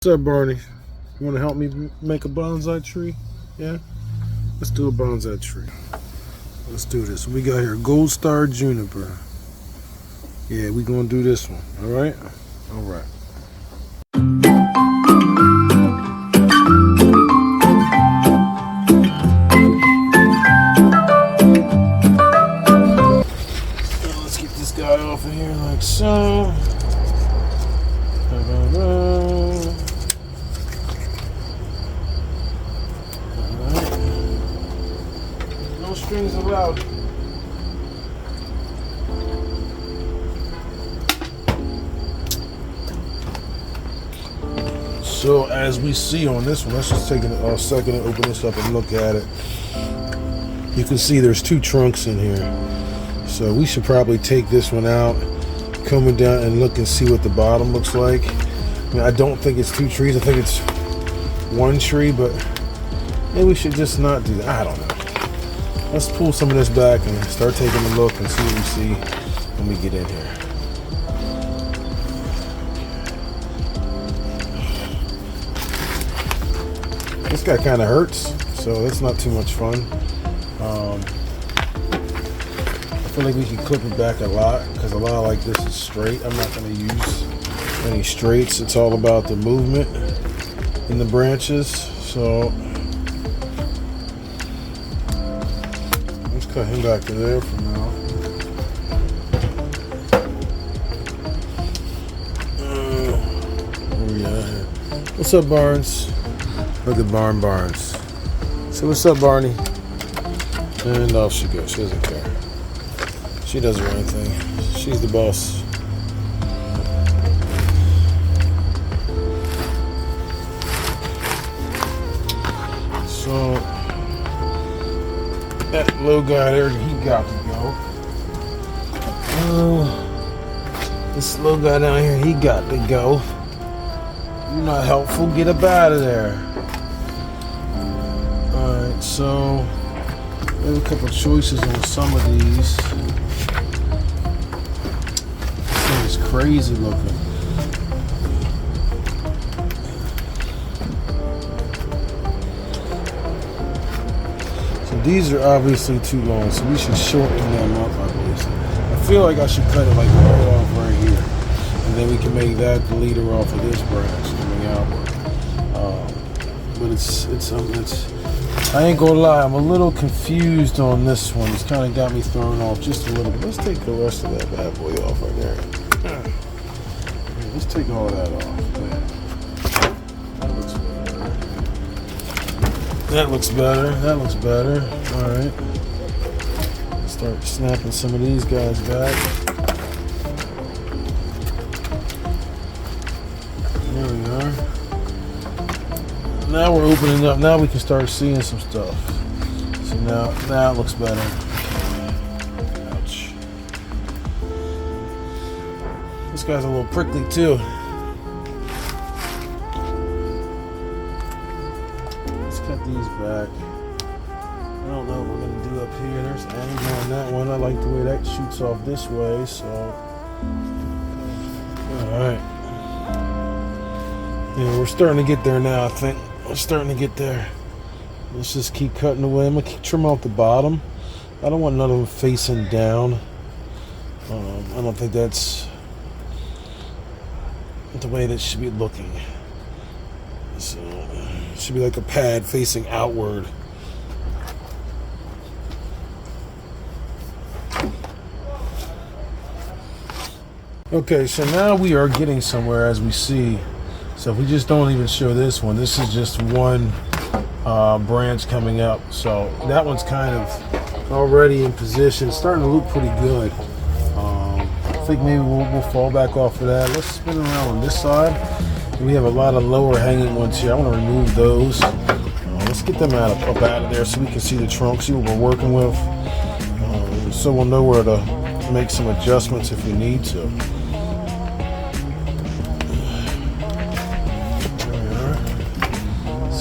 What's up, Barney? You want to help me make a bonsai tree? Yeah? Let's do a bonsai tree. Let's do this. We got here Gold Star Juniper. Yeah, we gonna do this one. Alright? Alright. So let's get this guy off of here like so. No strings allowed. So as we see on this one, let's just take a second and open this up and look at it. You can see there's two trunks in here. So we should probably take this one out, coming down and look and see what the bottom looks like. I mean, I don't think it's two trees. I think it's one tree, but maybe we should just not do that. I don't know. Let's pull some of this back and start taking a look and see what we see when we get in here. This guy kind of hurts, so that's not too much fun. I feel like we can clip it back a lot because a lot like this is straight. I'm not going to use any straights. It's all about the movement in the branches. So let's cut him back to there for now. Where we at here? What's up, Barnes? Look at Barnes. So what's up, Barney? And off she goes. She doesn't care. She does her own thing. She's the boss. So that little guy there, he got to go. Oh, this little guy down here, he got to go. You're not helpful. Get up out of there. Alright, so there's a couple choices on some of these. This thing is crazy looking. So these are obviously too long, so we should shorten them up, obviously. I feel like I should cut it like right off right here. And then we can make that the leader off of this branch coming outward. But it's I ain't gonna lie, I'm a little confused on this one. It's kind of got me thrown off just a little bit. Let's take the rest of that bad boy off right there. Let's take all that off. That looks better. That looks better. That looks better. All right. Start snapping some of these guys back. There we are. Now we're opening up. Now we can start seeing some stuff. So now it looks better. Ouch. This guy's a little prickly too. Let's cut these back. I don't know what we're gonna do up here. There's angle on that one. I like the way that shoots off this way. So, all right. Yeah, we're starting to get there now, I think. We're starting to get there. Let's just keep cutting away. I'm going to trim off the bottom. I don't want none of them facing down. I don't think that's the way that should be looking. So, it should be like a pad facing outward. Okay, so now we are getting somewhere as we see. So if we just don't even show this one, this is just one branch coming up. So that one's kind of already in position. It's starting to look pretty good. I think maybe we'll fall back off of that. Let's spin around on this side. We have a lot of lower hanging ones here. I want to remove those. Let's get them up out of there so we can see the trunk, see what we're working with. So we'll know where to make some adjustments if we need to.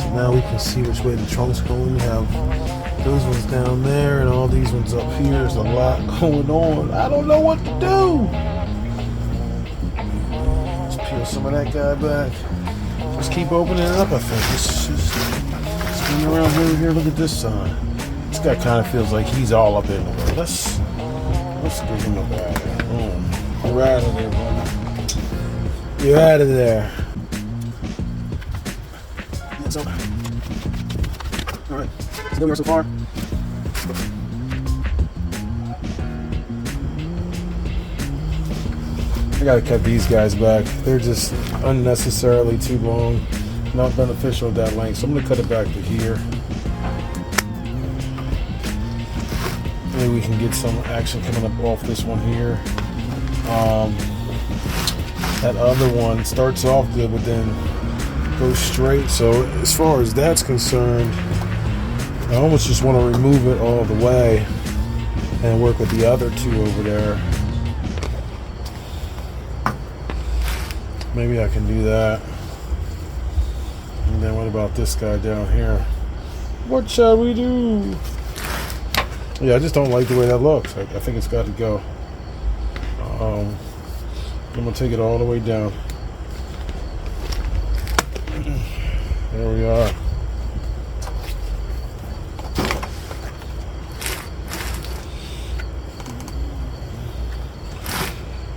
Now we can see which way the trunk's going. We have those ones down there and all these ones up here. There's a lot going on. I don't know what to do. Let's peel some of that guy back. Just keep opening it up, I think. Just spin around here. Look at this sign. This guy kind of feels like he's all up in the way. Let's give him a bag. Boom. You're out of there, brother. You're out of there. So, all right. It's good so far. I gotta cut these guys back. They're just unnecessarily too long, not beneficial at that length. So I'm gonna cut it back to here. Maybe we can get some action coming up off this one here. That other one starts off good, but then goes straight. So as far as that's concerned, I almost just want to remove it all the way and work with the other two over there. Maybe I can do that. And then what about this guy down here? What shall we do? Yeah, I just don't like the way that looks. I think it's got to go. I'm going to take it all the way down. There we are.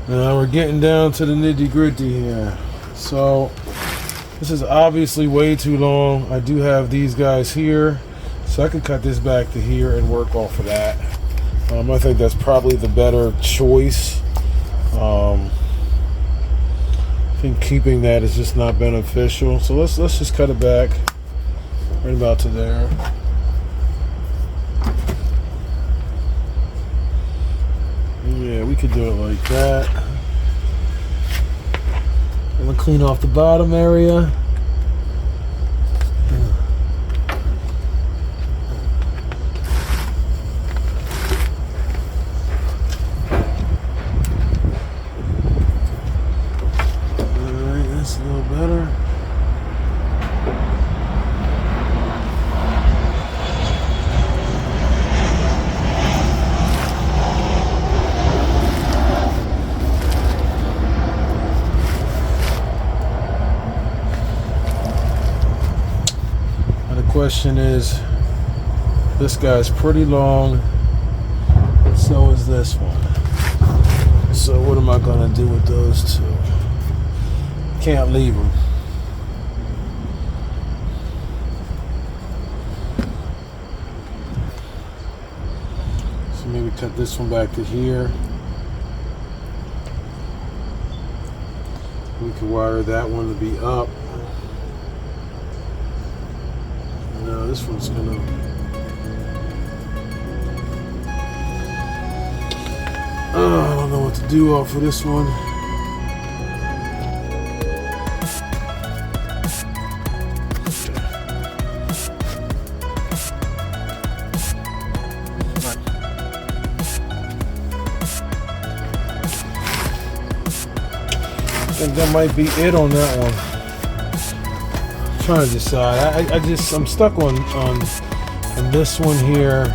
Now we're getting down to the nitty-gritty here. So this is obviously way too long. I do have these guys here, so I can cut this back to here and work off of that. I think that's probably the better choice. I think keeping that is just not beneficial. So let's just cut it back right about to there. Yeah, we could do it like that. I'm gonna clean off the bottom area. Alright, that's a little better. Question is, this guy's pretty long, so is this one. So what am I gonna do with those two? Can't leave them. So maybe cut this one back to here. We could wire that one to be up. No, this one's gonna. Oh, I don't know what to do off of this one. I think that might be it on that one. Trying to decide. I'm stuck on this one here.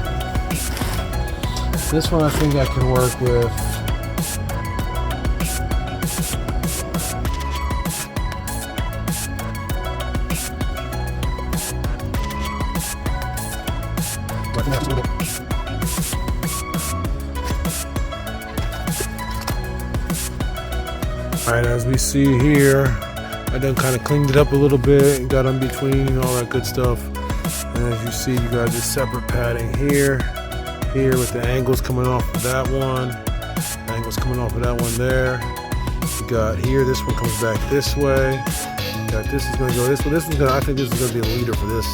This one I think I can work with. Alright, as we see here, I done kind of cleaned it up a little bit, got in between and all that good stuff. And as you see, you got this separate padding here with the angles coming off of that one, angles coming off of that one there. You got here, this one comes back this way. You got this is going to go this way. This one's going to, I think this is going to be a leader for this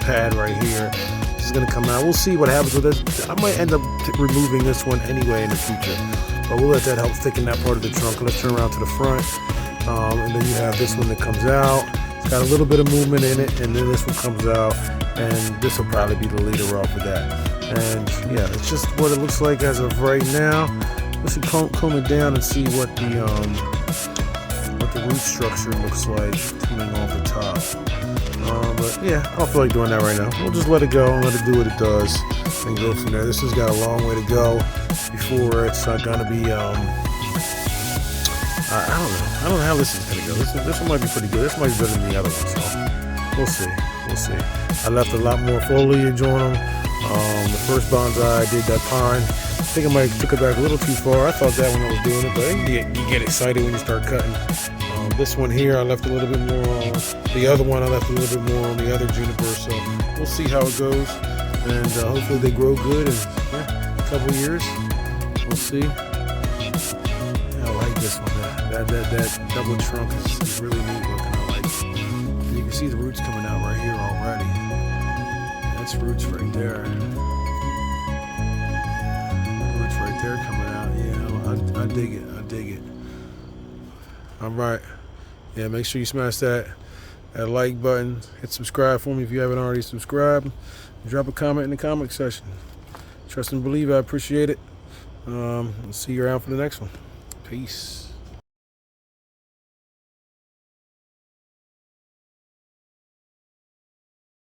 pad right here. This is going to come out. We'll see what happens with this. I might end up removing this one anyway in the future, but we'll let that help thicken that part of the trunk. Let's turn around to the front. And then you have this one that comes out. It's got a little bit of movement in it, and then this one comes out, and this will probably be the leader off of that. And yeah, it's just what it looks like as of right now. Let's comb it down and see what the root structure looks like coming off the top. But yeah, I don't feel like doing that right now. We'll just let it go and let it do what it does and go from there. This has got a long way to go before it's gonna be I don't know how this is gonna go. This one might be pretty good. This might be better than the other one. So we'll see. We'll see. I left a lot more foliage on them. The first bonsai I did that pine. I think I might have took it back a little too far. I thought that when I was doing it, but you get excited when you start cutting. This one here, I left a little bit more on. The other one, I left a little bit more on the other juniper. So we'll see how it goes, and hopefully they grow good. And yeah, a couple years, we'll see. Yeah, I like this one. That double trunk is really neat looking. I like it. And you can see the roots coming out right here already. That's roots right there. Roots right there coming out. Yeah, I dig it. I dig it. All right. Yeah, make sure you smash that like button. Hit subscribe for me if you haven't already subscribed. Drop a comment in the comment section. Trust and believe. I appreciate it. See you around for the next one. Peace.